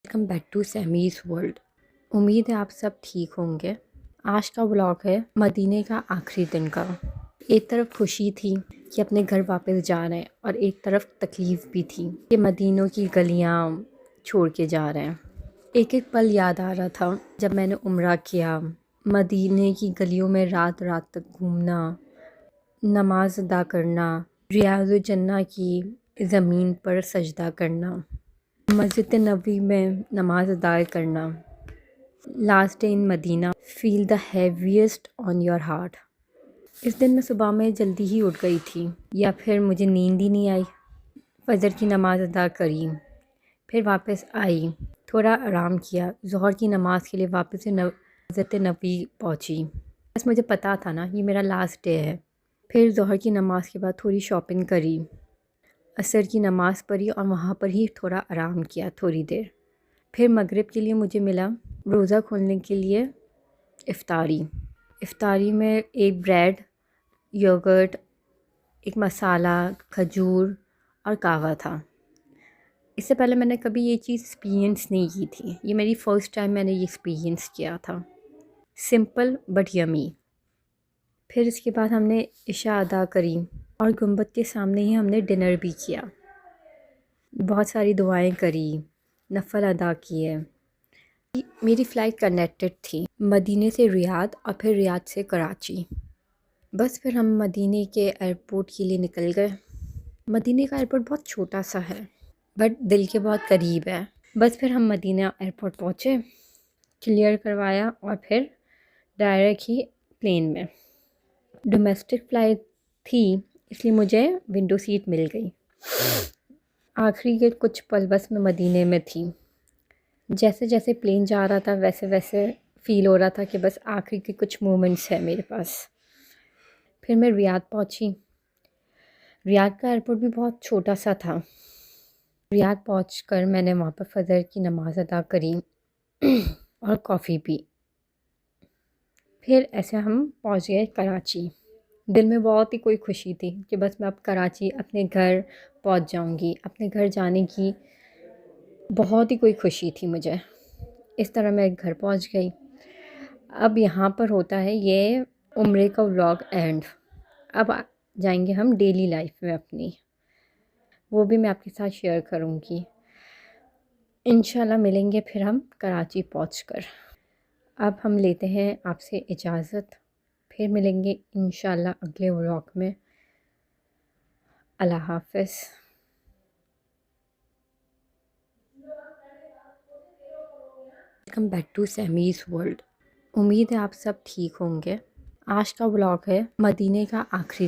Welcome back to Sammy's world. امید ہے آپ سب ٹھیک ہوں گے۔ آج کا ولاگ ہے مدینے کا آخری دن کا۔ ایک طرف خوشی تھی کہ اپنے گھر واپس جا رہے ہیں، اور ایک طرف تکلیف بھی تھی کہ مدینوں کی گلیاں چھوڑ کے جا رہے ہیں۔ ایک ایک پل یاد آ رہا تھا جب میں نے عمرہ کیا، مدینے کی گلیوں میں رات رات تک گھومنا، نماز ادا کرنا، ریاض الجنہ کی زمین پر سجدہ کرنا، مسجد نبوی میں نماز ادا کرنا۔ Last day in Madinah, feel the heaviest on your heart. اس دن میں صبح میں جلدی ہی اٹھ گئی تھی، یا پھر مجھے نیند ہی نہیں آئی۔ فجر کی نماز ادا کری، پھر واپس آئی، تھوڑا آرام کیا، ظہر کی نماز کے لیے واپس سے مسجد نبوی پہنچی۔ بس مجھے پتہ تھا نا یہ میرا لاسٹ ڈے ہے۔ پھر ظہر کی نماز کے بعد تھوڑی شاپنگ کری، عصر کی نماز پڑھی، اور وہاں پر ہی تھوڑا آرام کیا تھوڑی دیر۔ پھر مغرب کے لیے مجھے ملا روزہ کھولنے کے لیے افطاری میں ایک بریڈ، یوگرٹ، ایک مسالہ، کھجور اور قہوہ تھا۔ اس سے پہلے میں نے کبھی یہ چیز ایکسپیرینس نہیں کی تھی، یہ میری فرسٹ ٹائم میں نے یہ ایکسپیرینس کیا تھا۔ Simple but yummy. پھر اس کے بعد ہم نے عشاء ادا کری، اور گنبد کے سامنے ہی ہم نے ڈنر بھی کیا۔ بہت ساری دعائیں کری، نفل ادا کیے۔ میری فلائٹ کنیکٹڈ تھی مدینے سے ریاض، اور پھر ریاض سے کراچی۔ بس پھر ہم مدینے کے ایئرپورٹ کے لیے نکل گئے۔ مدینے کا ایئرپورٹ بہت چھوٹا سا ہے، بٹ دل کے بہت قریب ہے۔ بس پھر ہم مدینہ ایئرپورٹ پہنچے، کلیئر کروایا، اور پھر ڈائریکٹ ہی پلین میں۔ ڈومیسٹک فلائٹ تھی، اس لیے مجھے ونڈو سیٹ مل گئی۔ آخری کے کچھ پل بس میں مدینے میں تھی۔ جیسے جیسے پلین جا رہا تھا ویسے ویسے فیل ہو رہا تھا کہ بس آخری کے کچھ مومنٹس ہیں میرے پاس۔ پھر میں ریاض پہنچی۔ ریاض کا ایئرپورٹ بھی بہت چھوٹا سا تھا۔ ریاض پہنچ کر میں نے وہاں پر فجر کی نماز ادا کری اور کافی پی۔ پھر ایسے ہم پہنچ گئے کراچی۔ دل میں بہت ہی کوئی خوشی تھی کہ بس میں اب کراچی اپنے گھر پہنچ جاؤں گی۔ اپنے گھر جانے کی بہت ہی کوئی خوشی تھی مجھے۔ اس طرح میں گھر پہنچ گئی۔ اب یہاں پر ہوتا ہے یہ عمرے کا ولاگ اینڈ۔ اب جائیں گے ہم ڈیلی لائف میں اپنی، وہ بھی میں آپ کے ساتھ شیئر کروں گی۔ انشاءاللہ ملیں گے پھر ہم کراچی پہنچ کر۔ اب ہم لیتے ہیں آپ سے اجازت، پھر ملیں گے انشاءاللہ اگلے ولاگ میں۔ اللہ حافظ۔ Welcome back to Sammy's world. امید ہے آپ سب ٹھیک ہوں گے۔ آج کا ولاگ ہے مدینے کا آخری